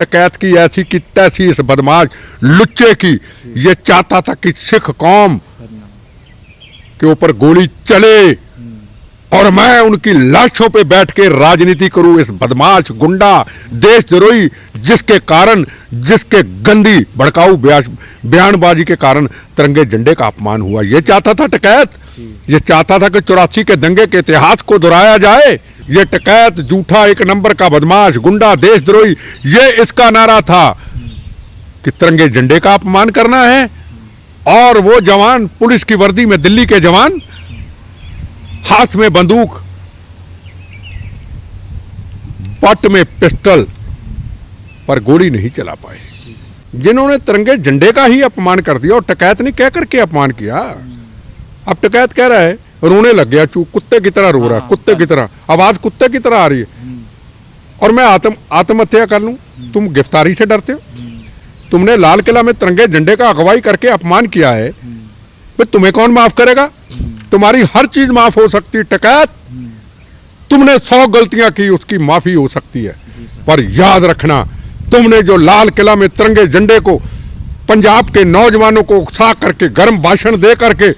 डकैत की ऐसी की तैसी इस बदमाश लुच्चे की ये चाहता था कि सिख कौम के ऊपर गोली चले और मैं उनकी लाशों पे बैठ के राजनीति करूं। इस बदमाश गुंडा देशद्रोही जिसके गंदी भड़काऊ बयानबाजी के कारण तिरंगे झंडे का अपमान हुआ। ये चाहता था डकैत, ये चाहता था कि 84 के दंगे के इतिहास को दोहराया जाए। ये डकैत झूठा एक नंबर का बदमाश गुंडा देशद्रोही, ये इसका नारा था कि तिरंगे झंडे का अपमान करना है। और वो जवान पुलिस की वर्दी में, दिल्ली के जवान हाथ में बंदूक, पट में पिस्टल, पर गोली नहीं चला पाए। जिन्होंने तिरंगे झंडे का ही अपमान कर दिया और डकैत ने कह करके अपमान किया। अब डकैत कह रहा है, रोने लग गया, चू कुत्ते की तरह रो रहा है, कुत्ते की तरह, आवाज कुत्ते की तरह आ रही है। और मैं आत्महत्या कर लूं? तुम गिरफ्तारी से डरते हो? तुमने लाल किला में तिरंगे झंडे का अगवाई करके अपमान किया है, फिर तुम्हें कौन माफ करेगा? तुम्हारी हर चीज माफ हो सकती है डकैत। तुमने 100 गलतियां की, उसकी माफी हो सकती है, पर याद रखना, तुमने जो लाल किला में तिरंगे झंडे को पंजाब के नौजवानों को उकसा करके, गर्म भाषण दे करके,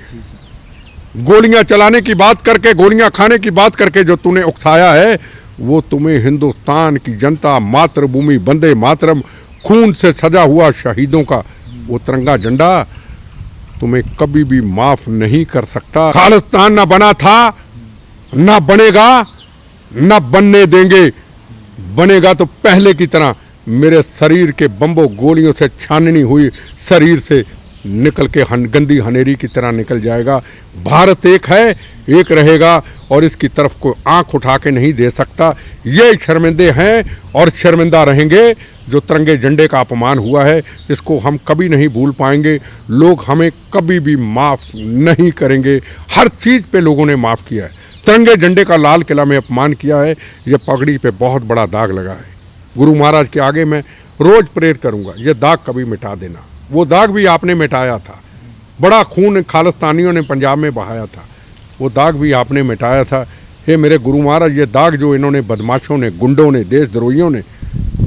गोलियां चलाने की बात करके, गोलियां खाने की बात करके जो तूने उकसाया है, वो तुम्हें हिंदुस्तान की जनता, मातृभूमि, वंदे मातरम, खून से सजा हुआ शहीदों का वो तिरंगा झंडा तुम्हें कभी भी माफ नहीं कर सकता। खालिस्तान ना बना था, ना बनेगा, ना बनने देंगे। बनेगा तो पहले की तरह मेरे शरीर के बम्बों गोलियों से छाननी हुई शरीर से निकल के गंदी हनेरी की तरह निकल जाएगा। भारत एक है, एक रहेगा और इसकी तरफ कोई आंख उठा के नहीं दे सकता। ये शर्मिंदे हैं और शर्मिंदा रहेंगे। जो तिरंगे झंडे का अपमान हुआ है, इसको हम कभी नहीं भूल पाएंगे। लोग हमें कभी भी माफ नहीं करेंगे। हर चीज़ पे लोगों ने माफ किया है। तिरंगे झंडे का लाल किला में अपमान किया है, ये पगड़ी पे बहुत बड़ा दाग लगा है। गुरु महाराज के आगे मैं रोज प्रेयर करूंगा, ये दाग कभी मिटा देना। वो दाग भी आपने मिटाया था, बड़ा खून खालिस्तानियों ने पंजाब में बहाया था, वो दाग भी आपने मिटाया था। हे मेरे गुरु महाराज, ये दाग जो इन्होंने बदमाशों ने, गुंडों ने, देशद्रोहियों ने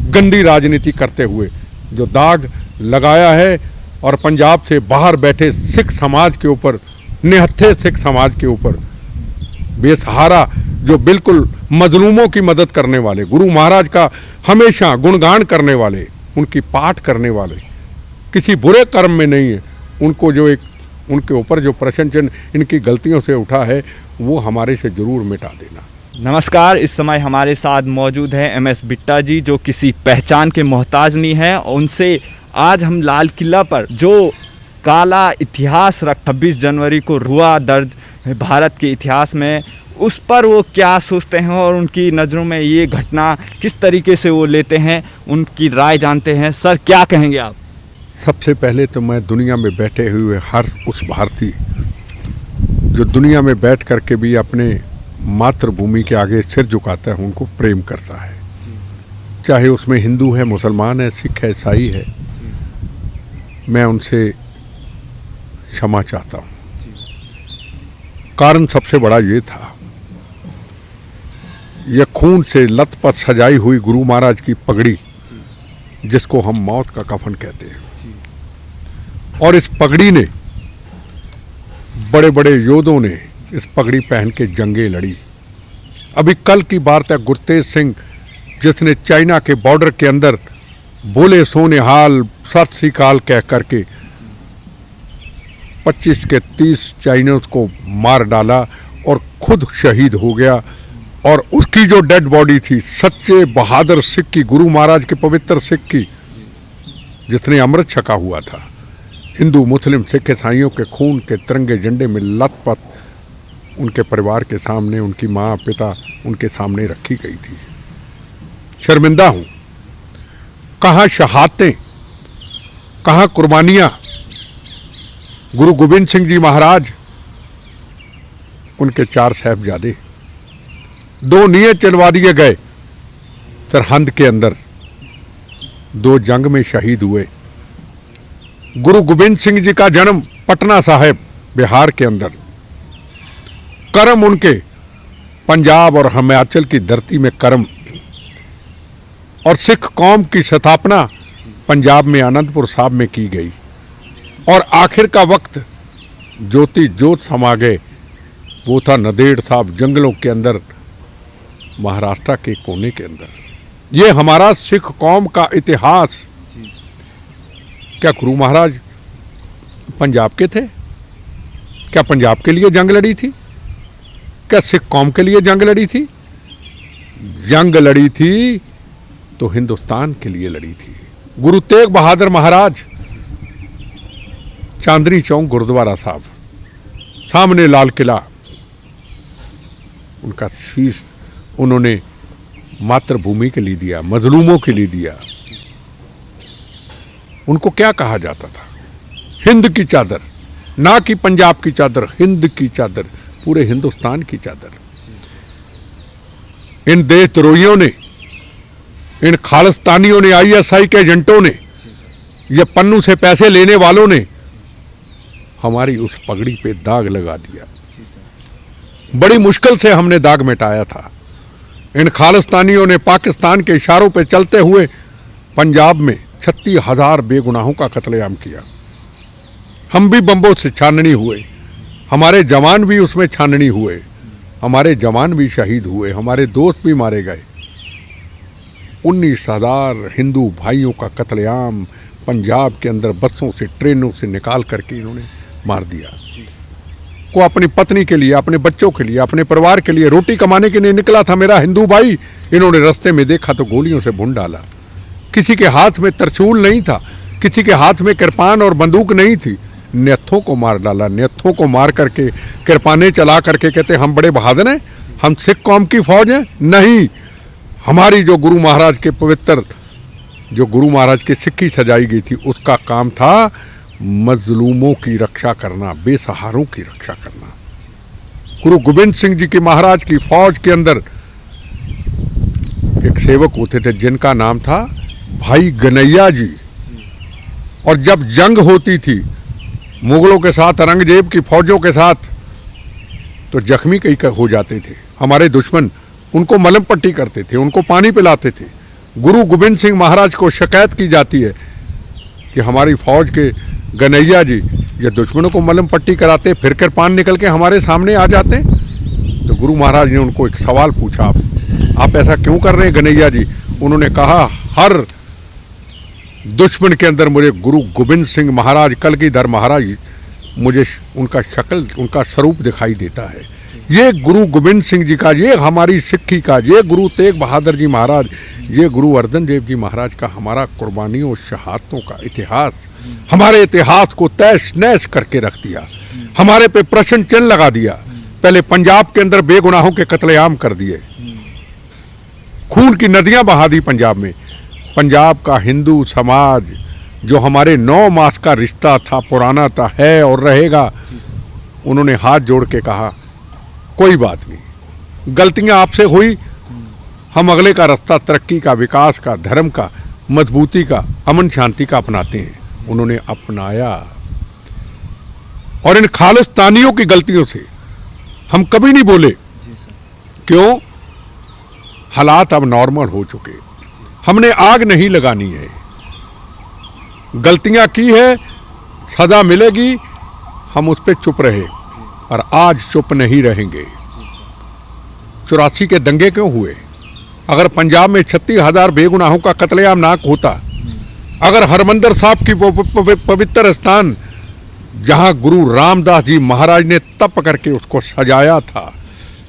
गंदी राजनीति करते हुए जो दाग लगाया है और पंजाब से बाहर बैठे सिख समाज के ऊपर, निहत्थे सिख समाज के ऊपर, बेसहारा जो बिल्कुल मजलूमों की मदद करने वाले, गुरु महाराज का हमेशा गुणगान करने वाले, उनकी पाठ करने वाले, किसी बुरे कर्म में नहीं है, उनको जो एक उनके ऊपर जो प्रश्न चिन्ह इनकी गलतियों से उठा है, वो हमारे से जरूर मिटा देना। नमस्कार, इस समय हमारे साथ मौजूद हैं एमएस बिट्टा जी, जो किसी पहचान के मोहताज नहीं हैं। उनसे आज हम लाल किला पर जो काला इतिहास 26 जनवरी को हुआ दर्ज भारत के इतिहास में, उस पर वो क्या सोचते हैं और उनकी नज़रों में ये घटना किस तरीके से वो लेते हैं, उनकी राय जानते हैं। सर, क्या कहेंगे आप? सबसे पहले तो मैं दुनिया में बैठे हुए हर उस भारतीय जो दुनिया में बैठ करके भी अपने मातृभूमि के आगे सिर झुकाता है, उनको प्रेम करता है। चाहे उसमें हिंदू है, मुसलमान है, सिख है, ईसाई है, मैं उनसे क्षमा चाहता हूँ। कारण सबसे बड़ा ये था, यह खून से लथपथ सजाई हुई गुरु महाराज की पगड़ी, जिसको हम मौत का कफन कहते हैं, और इस पगड़ी ने, बड़े बड़े योद्धों ने इस पगड़ी पहन के जंगें लड़ी। अभी कल की बात है, गुरतेज सिंह जिसने चाइना के बॉर्डर के अंदर बोले सोने हाल सत श्री अकाल कह करके 25 के 30 चाइनीज को मार डाला और खुद शहीद हो गया। और उसकी जो डेड बॉडी थी, सच्चे बहादुर सिख की, गुरु महाराज के पवित्र सिख की, जिसने अमृत छका हुआ था, हिंदू मुस्लिम सिख ईसाइयों के खून के तिरंगे झंडे में लथपथ उनके परिवार के सामने, उनकी माँ पिता उनके सामने रखी गई थी। शर्मिंदा हूँ। कहाँ शहादतें, कहाँ कुर्बानियाँ। गुरु गोविंद सिंह जी महाराज, उनके 4 साहिबजादे, 2 नियत चलवा दिए गए सरहंद के अंदर, 2 जंग में शहीद हुए। गुरु गोविंद सिंह जी का जन्म पटना साहिब बिहार के अंदर, कर्म उनके पंजाब और हिमाचल की धरती में कर्म, और सिख कौम की स्थापना पंजाब में आनंदपुर साहब में की गई। और आखिर का वक्त ज्योति जोत समा गए, वो था नंदेड़ साहब जंगलों के अंदर, महाराष्ट्र के कोने के अंदर। ये हमारा सिख कौम का इतिहास। क्या गुरु महाराज पंजाब के थे? क्या पंजाब के लिए जंग लड़ी थी? क्या सिख कौम के लिए जंग लड़ी थी? जंग लड़ी थी तो हिंदुस्तान के लिए लड़ी थी। गुरु तेग बहादुर महाराज, चांदनी चौक गुरुद्वारा साहब, सामने लाल किला, उनका शीश उन्होंने मातृभूमि के लिए दिया, मजलूमों के लिए दिया। उनको क्या कहा जाता था? हिंद की चादर, ना कि पंजाब की चादर, हिंद की चादर, पूरे हिंदुस्तान की चादर। इन देशद्रोहियों ने, इन खालिस्तानियों ने, आईएसआई के एजेंटों ने, ये पन्नू से पैसे लेने वालों ने हमारी उस पगड़ी पे दाग लगा दिया। बड़ी मुश्किल से हमने दाग मिटाया था। इन खालिस्तानियों ने पाकिस्तान के इशारों पे चलते हुए पंजाब में 36,000 बेगुनाहों का कत्लेआम किया। हम भी बम्बों से छाननी हुए, हमारे जवान भी उसमें छाननी हुए, हमारे जवान भी शहीद हुए, हमारे दोस्त भी मारे गए। 19,000 हिंदू भाइयों का कत्लेआम पंजाब के अंदर बसों से, ट्रेनों से निकाल करके इन्होंने मार दिया। को अपनी पत्नी के लिए, अपने बच्चों के लिए, अपने परिवार के लिए रोटी कमाने के लिए निकला था मेरा हिंदू भाई, इन्होंने रास्ते में देखा तो गोलियों से भून डाला। किसी के हाथ में तरचूल नहीं था, किसी के हाथ में कृपान और बंदूक नहीं थी, नेत्थों को मार डाला। नेत्थों को मार करके, कृपाने चला करके कहते हम बड़े बहादुर हैं, हम सिख कौम की फौज हैं। नहीं, हमारी जो गुरु महाराज के पवित्र, जो गुरु महाराज की सिक्की सजाई गई थी, उसका काम था मजलूमों की रक्षा करना, बेसहारों की रक्षा करना। गुरु गोविंद सिंह जी की महाराज की फौज के अंदर एक सेवक होते थे जिनका नाम था भाई गनैया जी। और जब जंग होती थी मुगलों के साथ, औरंगजेब की फौजों के साथ, तो जख्मी कई हो जाते थे हमारे दुश्मन, उनको मलहम पट्टी करते थे, उनको पानी पिलाते थे। गुरु गोविंद सिंह महाराज को शिकायत की जाती है कि हमारी फौज के गनैया जी ये दुश्मनों को मलहम पट्टी कराते, फिर कृपान निकल के हमारे सामने आ जाते। तो गुरु महाराज ने उनको एक सवाल पूछा, आप ऐसा क्यों कर रहे हैं गनैया जी? उन्होंने कहा हर दुश्मन के अंदर मुझे गुरु गोविंद सिंह महाराज, कलगीधर महाराज, मुझे उनका शक्ल, उनका स्वरूप दिखाई देता है। ये गुरु गोविंद सिंह जी का, ये हमारी सिक्खी का, ये गुरु तेग बहादुर जी महाराज, ये गुरु अर्जन देव जी महाराज का हमारा कुर्बानियों, शहादतों का इतिहास, हमारे इतिहास को तहस नहस करके रख दिया, हमारे पे प्रश्न चिन्ह लगा दिया। पहले पंजाब के अंदर बेगुनाहों के कत्लेआम कर दिए, खून की नदियां बहा दी पंजाब में। पंजाब का हिंदू समाज जो हमारे 9 मास का रिश्ता था, पुराना था, है और रहेगा, उन्होंने हाथ जोड़ के कहा कोई बात नहीं, गलतियां आपसे हुई, हम अगले का रास्ता तरक्की का, विकास का, धर्म का, मजबूती का, अमन शांति का अपनाते हैं। उन्होंने अपनाया। और इन खालिस्तानियों की गलतियों से हम कभी नहीं बोले। क्यों? हालात अब नॉर्मल हो चुके, हमने आग नहीं लगानी है। गलतियां की है, सजा मिलेगी, हम उस पर चुप रहे, और आज चुप नहीं रहेंगे। 84 के दंगे क्यों हुए? अगर पंजाब में 36,000 बेगुनाहों का कत्लेआम ना होता, अगर हरमंदिर साहब की पवित्र स्थान जहां गुरु रामदास जी महाराज ने तप करके उसको सजाया था,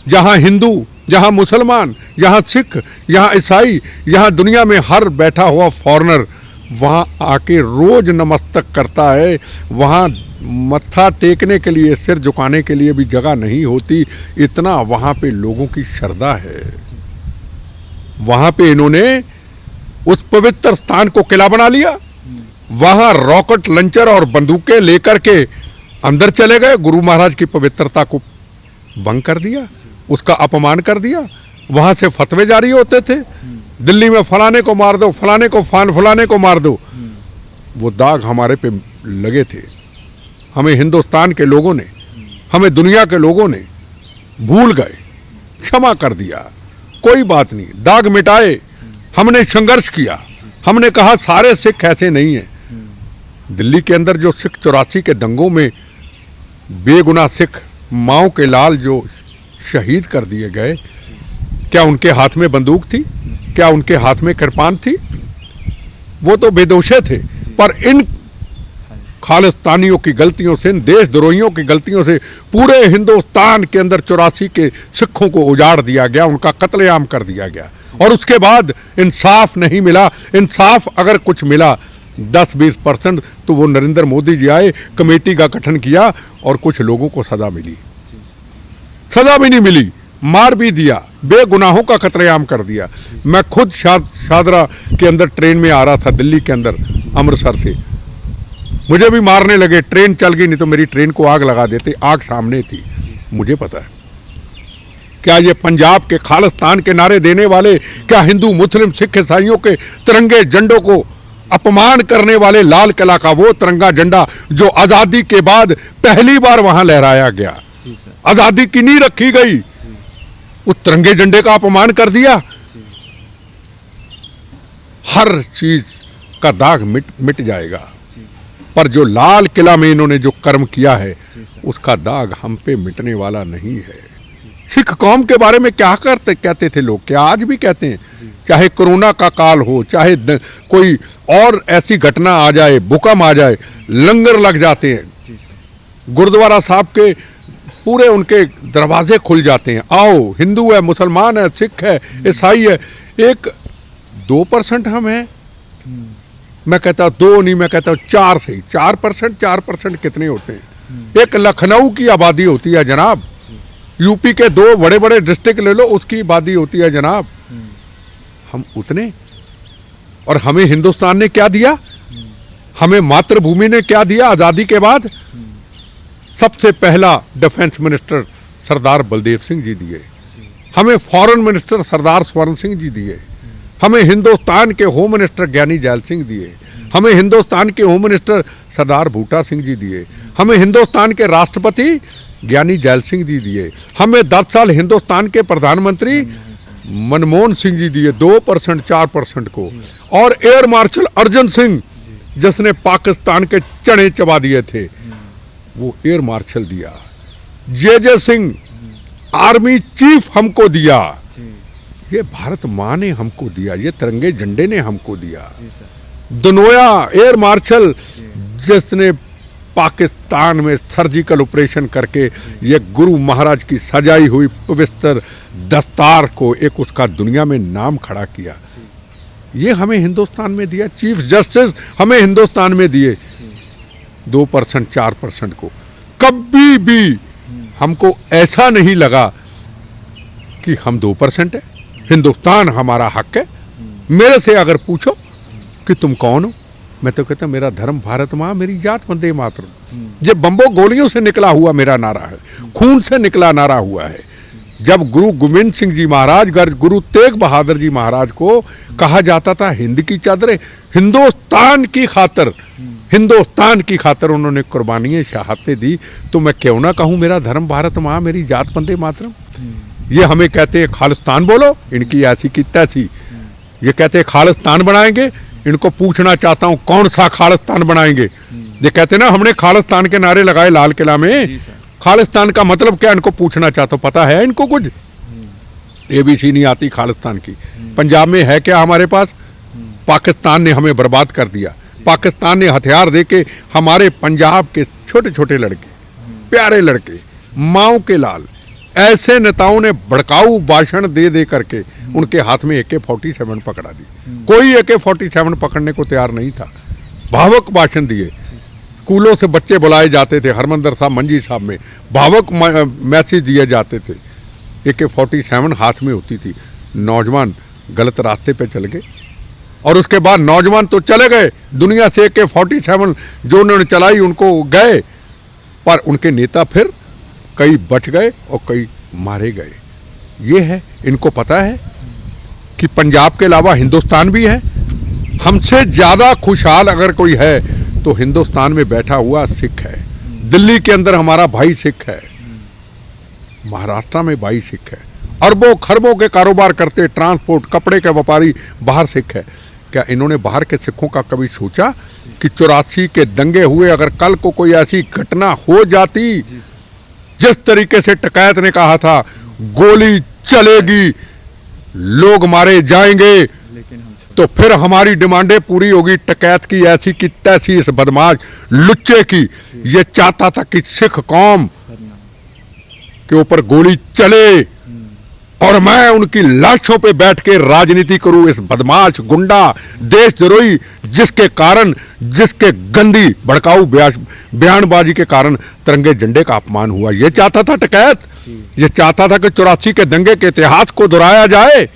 जहां हिंदू, जहां मुसलमान, जहां सिख, जहां ईसाई, जहां दुनिया में हर बैठा हुआ फॉरेनर वहां आके रोज नमस्तक करता है, वहां मत्था टेकने के लिए, सिर झुकाने के लिए भी जगह नहीं होती, इतना वहां पे लोगों की श्रद्धा है। वहां पे इन्होंने उस पवित्र स्थान को किला बना लिया, वहां रॉकेट लंचर और बंदूकें लेकर के अंदर चले गए, गुरु महाराज की पवित्रता को भंग कर दिया, उसका अपमान कर दिया। वहां से फतवे जारी होते थे, दिल्ली में फलाने को मार दो, फलाने को फलाने को मार दो। वो दाग हमारे पे लगे थे, हमें हिंदुस्तान के लोगों ने, हमें दुनिया के लोगों ने भूल गए, क्षमा कर दिया, कोई बात नहीं, दाग मिटाए। हमने संघर्ष किया, हमने कहा सारे सिख ऐसे नहीं हैं। दिल्ली के अंदर जो सिख 84 के दंगों में बेगुनाह सिख माओ के लाल जो शहीद कर दिए गए, क्या उनके हाथ में बंदूक थी? क्या उनके हाथ में कृपान थी? वो तो बेदोषे थे, पर इन खालिस्तानियों की गलतियों से, इन देशद्रोहियों की गलतियों से पूरे हिंदुस्तान के अंदर 84 के सिखों को उजाड़ दिया गया, उनका कत्लेआम कर दिया गया। और उसके बाद इंसाफ नहीं मिला। इंसाफ अगर कुछ मिला 10-20% तो वो नरेंद्र मोदी जी आए, कमेटी का गठन किया और कुछ लोगों को सजा मिली। सजा भी नहीं मिली, मार भी दिया, बेगुनाहों का कत्लेआम कर दिया। मैं खुद शादरा के अंदर ट्रेन में आ रहा था, दिल्ली के अंदर अमृतसर से, मुझे भी मारने लगे। ट्रेन चल गई, नहीं तो मेरी ट्रेन को आग लगा देते। आग सामने थी, मुझे पता है। क्या ये पंजाब के खालिस्तान के नारे देने वाले, क्या हिंदू मुस्लिम सिख ईसाइयों के तिरंगे झंडों को अपमान करने वाले लाल किला का वो तिरंगा झंडा जो आजादी के बाद पहली बार वहां लहराया गया, आजादी की नींव रखी गई, उस तिरंगे झंडे का अपमान कर दिया। हर चीज का दाग मिट जाएगा, पर जो लाल किला में इन्होंने जो कर्म किया है उसका दाग हम पे मिटने वाला नहीं है। सिख कौम के बारे में क्या कहते थे लोग, क्या आज भी कहते हैं? चाहे कोरोना का काल हो, चाहे कोई और ऐसी घटना आ जाए, भूकंप आ जाए, लंगर लग जाते हैं, गुरुद्वारा साहब के पूरे उनके दरवाजे खुल जाते हैं। आओ, हिंदू है, मुसलमान है, सिख है, ईसाई है। एक 2% हम हैं, मैं कहता हूँ 2 नहीं, मैं कहता हूँ 4 से 4% कितने होते हैं? एक लखनऊ की आबादी होती है जनाब, यूपी के 2 बड़े बड़े डिस्ट्रिक्ट ले लो, उसकी आबादी होती है जनाब। हम उतने, और हमें हिंदुस्तान ने क्या दिया? हमें मातृभूमि ने क्या दिया? आजादी के बाद सबसे पहला डिफेंस मिनिस्टर सरदार बलदेव सिंह जी दिए, हमें फॉरेन मिनिस्टर सरदार स्वर्ण सिंह जी दिए, हमें हिंदुस्तान के होम मिनिस्टर ज्ञानी जैल सिंह दिए, हमें हिंदुस्तान के होम मिनिस्टर सरदार बूटा सिंह जी दिए, हमें हिंदुस्तान के राष्ट्रपति ज्ञानी जैल सिंह जी दिए, हमें 10 साल हिंदुस्तान के प्रधानमंत्री मनमोहन सिंह जी दिए 2% 4% को, और एयर मार्शल अर्जन सिंह जिसने पाकिस्तान के चने चबा दिए थे, वो एयर मार्शल दिया। जे सिंह आर्मी चीफ हमको दिया। ये भारत माँ ने हमको दिया, ये तिरंगे झंडे ने हमको दिया। दनोया एयर मार्शल जिसने पाकिस्तान में सर्जिकल ऑपरेशन करके ये गुरु महाराज की सजाई हुई पवित्र दस्तार को एक उसका दुनिया में नाम खड़ा किया, ये हमें हिंदुस्तान में दिया। चीफ जस्टिस हमें हिंदुस्तान में दिए 2% 4% को। कभी भी हमको ऐसा नहीं लगा कि हम 2% है, हिंदुस्तान हमारा हक है। मेरे से अगर पूछो कि तुम कौन हो, मैं तो कहता मेरा धर्म भारत माँ, मेरी जात वंदे मातरम। ये बम्बो गोलियों से निकला हुआ मेरा नारा है, खून से निकला नारा हुआ है। जब गुरु गोविंद सिंह जी महाराज, गुरु तेग बहादुर जी महाराज को कहा जाता था हिंद की चादरें, हिंदुस्तान की खातर, हिंदुस्तान की खातर उन्होंने कुर्बानियां शहादतें दी, तो मैं क्यों ना कहूँ मेरा धर्म भारत माँ, मेरी जात वंदे मातरम। ये हमें कहते हैं खालिस्तान बोलो, इनकी ऐसी की तैसी। ये कहते हैं खालिस्तान बनाएंगे, इनको पूछना चाहता हूँ कौन सा खालिस्तान बनाएंगे। ये कहते ना हमने खालिस्तान के नारे लगाए लाल किला में, खालिस्तान का मतलब क्या, इनको पूछना चाहता हूँ पता है इनको कुछ? ABC नहीं आती खालिस्तान की। पंजाब में है क्या हमारे पास? पाकिस्तान ने हमें बर्बाद कर दिया। पाकिस्तान ने हथियार देके हमारे पंजाब के छोटे छोटे लड़के, प्यारे लड़के, माओ के लाल, ऐसे नेताओं ने भड़काऊ भाषण दे दे करके उनके हाथ में AK-47 पकड़ा दी। कोई AK-47 पकड़ने को तैयार नहीं था। भावुक भाषण दिए, स्कूलों से बच्चे बुलाए जाते थे, हरमंदर साहब, मंजी साहब में भावुक मैसेज दिए जाते थे। AK-47 हाथ में होती थी। नौजवान गलत रास्ते पे चल गए, और उसके बाद नौजवान तो चले गए दुनिया से, AK-47 जो उन्होंने चलाई उनको गए, पर उनके नेता फिर कई बच गए और कई मारे गए। ये है, इनको पता है कि पंजाब के अलावा हिंदुस्तान भी है। हमसे ज़्यादा खुशहाल अगर कोई है तो हिंदुस्तान में बैठा हुआ सिख है। दिल्ली के अंदर हमारा भाई सिख है, महाराष्ट्र में भाई सिख है, अरबों खरबों के कारोबार करते, ट्रांसपोर्ट, कपड़े के व्यापारी बाहर सिख है। क्या इन्होंने बाहर के सिखों का कभी सोचा कि 84 के दंगे हुए, अगर कल को कोई ऐसी घटना हो जाती, जिस तरीके से टकैत ने कहा था गोली चलेगी, लोग मारे जाएंगे, तो फिर हमारी डिमांडें पूरी होगी। टकैत की ऐसी की तैसी इस बदमाश लुच्चे की ये चाहता था कि सिख कौम के ऊपर गोली चले और मैं उनकी लाशों पे बैठ के राजनीति करूं। इस बदमाश गुंडा देशद्रोही जिसके कारण, जिसके गंदी भड़काऊ बयानबाजी के कारण तिरंगे झंडे का अपमान हुआ, ये चाहता था टकैत। ये चाहता था कि 84 के दंगे के इतिहास को दोहराया जाए।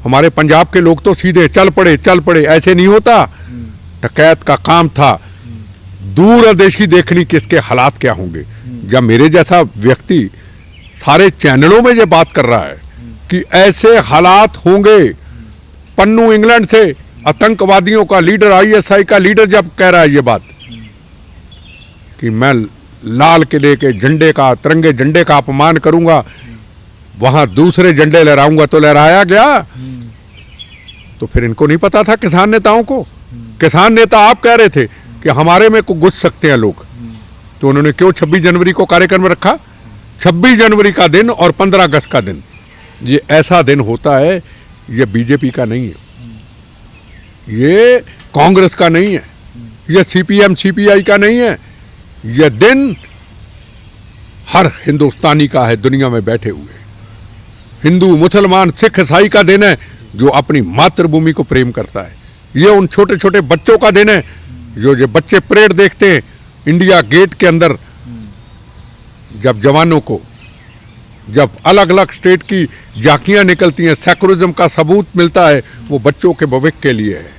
हमारे पंजाब के लोग तो सीधे चल पड़े, ऐसे नहीं होता। टकैत का काम था दूरदर्शी देखनी कि इसके हालात क्या होंगे। जब मेरे जैसा व्यक्ति सारे चैनलों में ये बात कर रहा है कि ऐसे हालात होंगे, पन्नू इंग्लैंड से आतंकवादियों का लीडर, आईएसआई का लीडर जब कह रहा है ये बात कि मैं लाल किले के झंडे का, तिरंगे झंडे का अपमान करूंगा, वहां दूसरे झंडे लहराऊंगा, तो लहराया गया। तो फिर इनको नहीं पता था किसान नेताओं को। किसान नेता आप कह रहे थे कि हमारे में को घुस सकते हैं लोग, तो उन्होंने क्यों 26 जनवरी को कार्यक्रम रखा? 26 जनवरी का दिन और 15 अगस्त का दिन, ये ऐसा दिन होता है, ये बीजेपी का नहीं है, ये कांग्रेस का नहीं है, ये सीपीएम सीपीआई का नहीं है, ये दिन हर हिंदुस्तानी का है, दुनिया में बैठे हुए हिंदू, मुसलमान, सिख, ईसाई का दिन है जो अपनी मातृभूमि को प्रेम करता है। ये उन छोटे छोटे बच्चों का दिन है जो ये बच्चे परेड देखते हैं इंडिया गेट के अंदर, जब जवानों को, जब अलग अलग स्टेट की झांकियां निकलती हैं, सेकुलरिज्म का सबूत मिलता है, वो बच्चों के भविष्य के लिए है।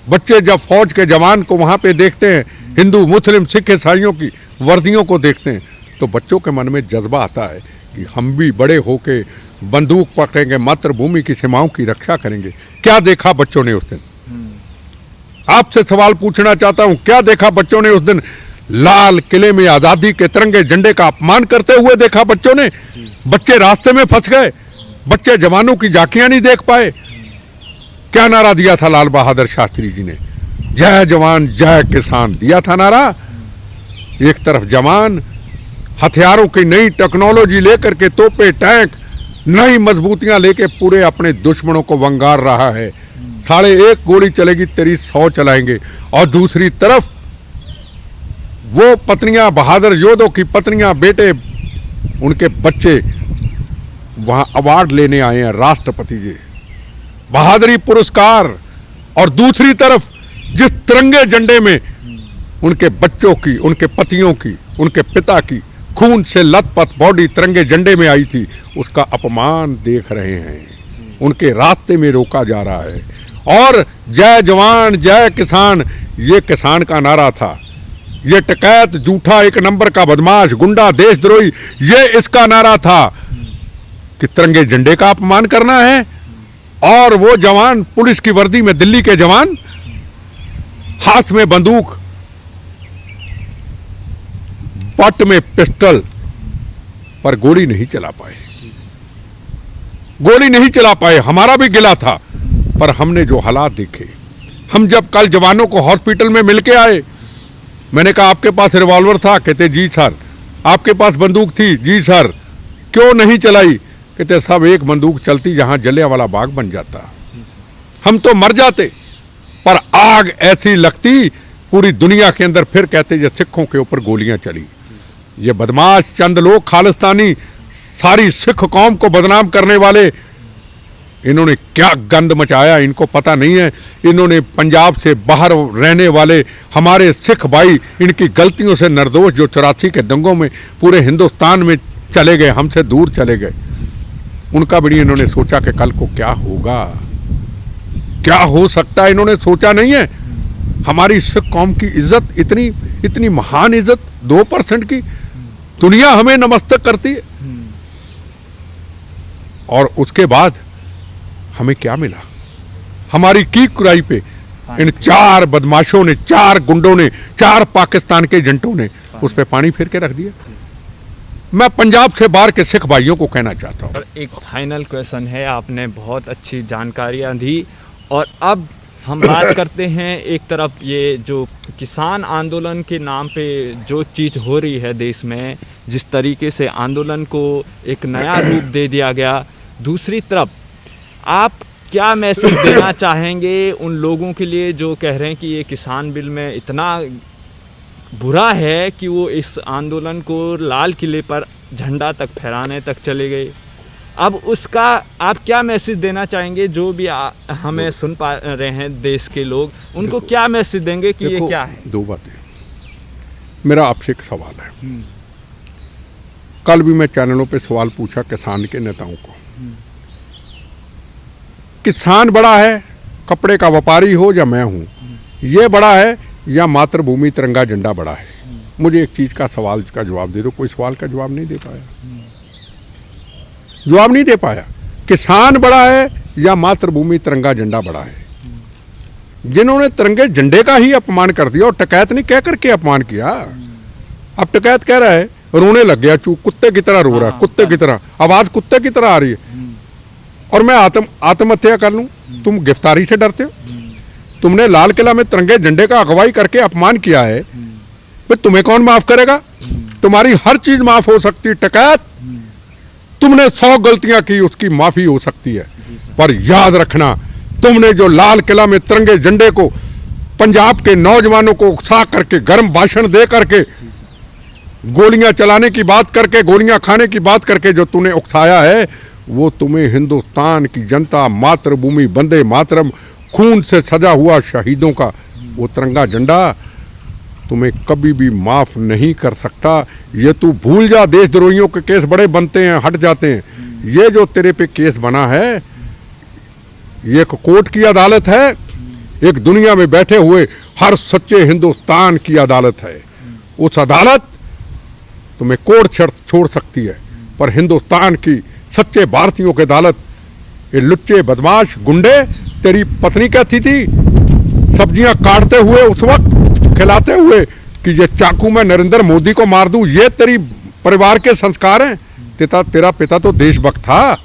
बच्चे जब फौज के जवान को वहां पे देखते हैं, हिंदू, मुस्लिम, सिख, ईसाइयों की वर्दियों को देखते हैं, तो बच्चों के मन में जज्बा आता है कि हम भी बड़े होके बंदूक पकड़ेंगे, मातृभूमि की सीमाओं की रक्षा करेंगे। क्या देखा बच्चों ने उस दिन? आपसे सवाल पूछना चाहता हूं, क्या देखा बच्चों ने उस दिन? लाल किले में आजादी के तिरंगे झंडे का अपमान करते हुए देखा बच्चों ने। बच्चे रास्ते में फंस गए, बच्चे जवानों की झांकियां नहीं देख पाए। क्या नारा दिया था लाल बहादुर शास्त्री जी ने? जय जवान जय किसान दिया था नारा। एक तरफ जवान हथियारों की नई टेक्नोलॉजी लेकर के, तोपे, टैंक, नई मजबूतियां लेके पूरे अपने दुश्मनों को वंगार रहा है। 1.5 गोली चलेगी तेरी 100 चलाएंगे। और दूसरी तरफ वो पत्नियां, बहादुर योद्धों की पत्नियां, बेटे, उनके बच्चे वहां अवार्ड लेने आए हैं, राष्ट्रपति जी बहादुरी पुरस्कार। और दूसरी तरफ जिस तिरंगे झंडे में उनके बच्चों की, उनके पतियों की, उनके पिता की खून से लथपथ बॉडी तिरंगे झंडे में आई थी, उसका अपमान देख रहे हैं, उनके रास्ते में रोका जा रहा है। और जय जवान जय किसान, ये किसान का नारा था। ये टकैत, झूठा, एक नंबर का बदमाश, गुंडा, देशद्रोही, ये इसका नारा था कि तिरंगे झंडे का अपमान करना है। और वो जवान पुलिस की वर्दी में, दिल्ली के जवान, हाथ में बंदूक, पट में पिस्टल, पर गोली नहीं चला पाए, गोली नहीं चला पाए। हमारा भी गिला था, पर हमने जो हालात देखे, हम जब कल जवानों को हॉस्पिटल में मिलके आए, मैंने कहा आपके पास रिवॉल्वर था? कहते जी सर। आपके पास बंदूक थी? जी सर। क्यों नहीं चलाई? कहते सब एक बंदूक चलती जहां जलियांवाला बाग बन जाता, हम तो मर जाते। पर आग ऐसी लगती पूरी दुनिया के अंदर, फिर कहते ये सिखों के ऊपर गोलियां चली। ये बदमाश चंद लोग, खालिस्तानी, सारी सिख कौम को बदनाम करने वाले, इन्होंने क्या गंद मचाया इनको पता नहीं है। इन्होंने पंजाब से बाहर रहने वाले हमारे सिख भाई, इनकी गलतियों से निर्दोष, जो 84 के दंगों में पूरे हिंदुस्तान में चले गए, हमसे दूर चले गए, उनका भी इन्होंने सोचा कि कल को क्या होगा, क्या हो सकता है, इन्होंने सोचा नहीं है। हमारी सिख कौम की इज्जत, इतनी इतनी महान इज्जत 2% की, दुनिया हमें नमस्तक करती है। और उसके बाद हमें क्या मिला? हमारी की कुराई पे इन 4 बदमाशों ने, 4 गुंडों ने, 4 पाकिस्तान के एजेंटों ने उस पे पानी फेर के रख दिया। मैं पंजाब से बाहर के सिख भाइयों को कहना चाहता हूँ। और एक फाइनल क्वेश्चन है, आपने बहुत अच्छी जानकारियाँ दी और अब हम बात करते हैं एक तरफ ये जो किसान आंदोलन के नाम पे जो चीज़ हो रही है देश में, जिस तरीके से आंदोलन को एक नया रूप दे दिया गया, दूसरी तरफ आप क्या मैसेज देना चाहेंगे उन लोगों के लिए जो कह रहे हैं कि ये किसान बिल में इतना बुरा है कि वो इस आंदोलन को लाल किले पर झंडा तक फहराने तक चले गए। अब उसका आप क्या मैसेज देना चाहेंगे, जो भी हमें सुन पा रहे हैं देश के लोग, उनको क्या मैसेज देंगे कि ये क्या है? दो बातें। मेरा आपसे एक सवाल है। कल भी मैं चैनलों पे सवाल पूछा किसान के नेताओं को, किसान बड़ा है, कपड़े का व्यापारी हो या मैं हूं, ये बड़ा है या मातृभूमि तिरंगा झंडा बड़ा है? मुझे एक चीज का सवाल का जवाब दे दो। कोई सवाल का जवाब नहीं दे पाया, जवाब नहीं दे पाया। किसान बड़ा है या मातृभूमि तिरंगा झंडा बड़ा है? जिन्होंने तिरंगे झंडे का ही अपमान कर दिया, और टकैत नहीं कह करके अपमान किया। अब टकैत कह रहा है, रोने लग गया, चूक कुत्ते की तरह रो रहा है, कुत्ते की तरह, आवाज कुत्ते की तरह आ रही है, और मैं आत्महत्या कर लूं। तुम गिरफ्तारी से डरते हो? तुमने लाल किला में तिरंगे झंडे का अगवाई करके अपमान किया है, फिर तुम्हें कौन माफ करेगा? तुम्हारी हर चीज माफ हो सकती है टकैत। तुमने 100 गलतियां की, उसकी माफी हो सकती है, पर याद रखना, तुमने जो लाल किला में तिरंगे झंडे को पंजाब के नौजवानों को उकसा करके, गर्म भाषण दे करके, गोलियां चलाने की बात करके, गोलियां खाने की बात करके जो तूने उकसाया है, वो तुम्हें हिंदुस्तान की जनता, मातृभूमि, वंदे मातरम, खून से सजा हुआ शहीदों का वो तिरंगा झंडा तुम्हें कभी भी माफ नहीं कर सकता। ये तू भूल जा, देशद्रोहियों के केस बड़े बनते हैं, हट जाते हैं। ये जो तेरे पे केस बना है, ये एक कोर्ट की अदालत है, एक दुनिया में बैठे हुए हर सच्चे हिंदुस्तान की अदालत है। उस अदालत तुम्हें कोर्ट छोड़ सकती है, पर हिंदुस्तान की सच्चे भारतीयों की अदालत, ये लुच्चे बदमाश गुंडे, तेरी पत्नी कहती थी सब्जियां काटते हुए उस वक्त, खिलाते हुए कि ये चाकू में नरेंद्र मोदी को मार दूं, ये तेरी परिवार के संस्कार हैं? तेरा पिता तो देशभक्त था,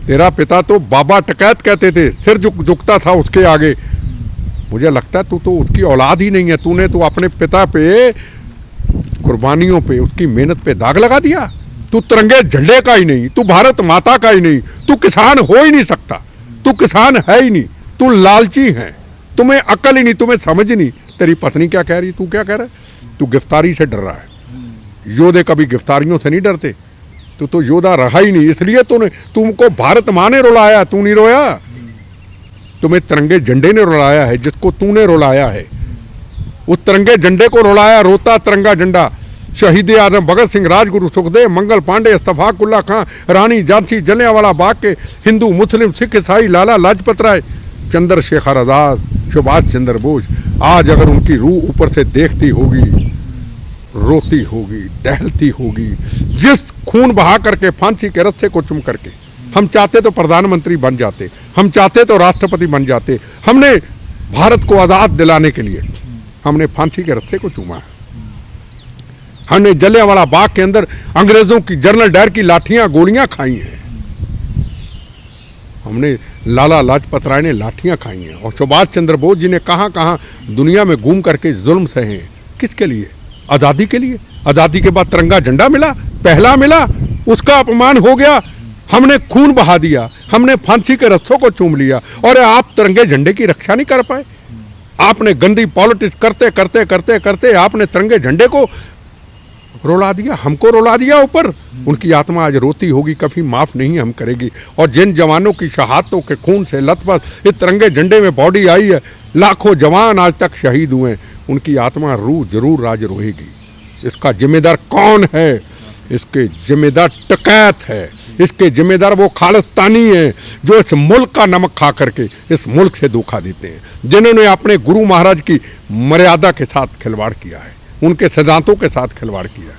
तेरा पिता तो बाबा टकैत कहते थे, सिर झुकता था उसके आगे। मुझे लगता है तू तो उसकी औलाद ही नहीं है। तूने तो अपने पिता पे, कुर्बानियों पे, उसकी मेहनत पे दाग लगा दिया। तू तिरंगे झंडे का ही नहीं, तू भारत माता का ही नहीं, तू किसान हो ही नहीं सकता, तू किसान है ही नहीं, तू लालची है, तुम्हें अकल ही नहीं, तुम्हें समझ नहीं। तेरी पत्नी क्या कह रही, तू क्या कह रहा है? तू गिरफ्तारी से डर रहा है। योद्धे कभी गिरफ्तारियों से नहीं डरते। तू तो योद्धा रहा ही नहीं, इसलिए तुमको भारत माँ ने रुलाया, तू नहीं रोया। तुम्हें तिरंगे झंडे ने रुलाया है, जिसको तूने रुलाया है। उस तिरंगे झंडे को रुलाया, रोता तिरंगा झंडा। शहीद आजम भगत सिंह, राजगुरु सुखदेव, मंगल पांडे, इस्तफाकुल्ला खां, रानी झांसी, जलियांवाला बाग के हिंदू, मुस्लिम, सिख, ईसाई, लाला लाजपत राय, चंद्रशेखर आजाद, सुभाष चंद्र बोस, आज अगर उनकी रूह ऊपर से देखती होगी, रोती होगी, टहलती होगी। जिस खून बहा करके, फांसी के रस्से को चुम करके, हम चाहते तो प्रधानमंत्री बन जाते, हम चाहते तो राष्ट्रपति बन जाते। हमने भारत को आजाद दिलाने के लिए हमने फांसी के रस्से को चूमा है। हमने जलियांवाला बाग के अंदर अंग्रेजों की जनरल डायर की लाठियां, गोलियां खाई हैं। हमने लाला लाजपत राय ने लाठियां खाई हैं, और सुभाष चंद्र बोस जी ने कहां कहां दुनिया में घूम करके जुल्म सहे हैं। किसके लिए? आज़ादी के लिए। आज़ादी के बाद तिरंगा झंडा मिला, पहला मिला, उसका अपमान हो गया। हमने खून बहा दिया, हमने फांसी के रस्सों को चूम लिया, और आप तिरंगे झंडे की रक्षा नहीं कर पाए। आपने गंदी पॉलिटिक्स करते करते करते करते आपने तिरंगे झंडे को रुला दिया, हमको रुला दिया ऊपर। उनकी आत्मा आज रोती होगी, कभी माफ नहीं हम करेगी। और जिन जवानों की शहादतों के खून से लथपथ इस तिरंगे झंडे में बॉडी आई है, लाखों जवान आज तक शहीद हुए, उनकी आत्मा रूह जरूर राज रोएगी। इसका जिम्मेदार कौन है? इसके जिम्मेदार टकैत है, इसके जिम्मेदार वो खालिस्तानी हैं जो इस मुल्क का नमक खा करके इस मुल्क से धोखा देते हैं, जिन्होंने अपने गुरु महाराज की मर्यादा के साथ खिलवाड़ किया है, उनके सिद्धांतों के साथ खिलवाड़ किया है।